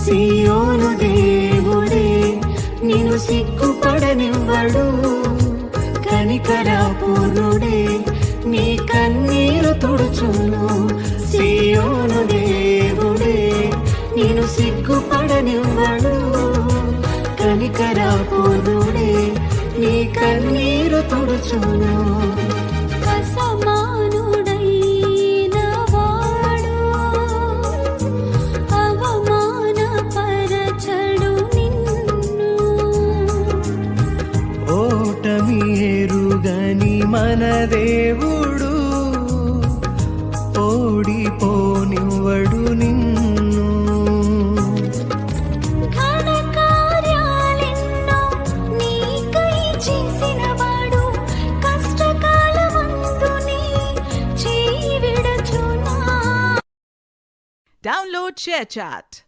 సియోను దేవుడే నిన్ను సిగ్గుపడనివ్వడు, కనికరపూర్ణుడే నీ కన్నీరు తుడుచును. సియోను దేవుడే నిన్ను సిగ్గుపడనివ్వడు, కనికరపూర్ణుడే నీ కన్నీరు తుడుచును. ఓటమిరుగని మన దేవుడు ఓడిపోనివ్వడు నిన్ను. Download ShareChat.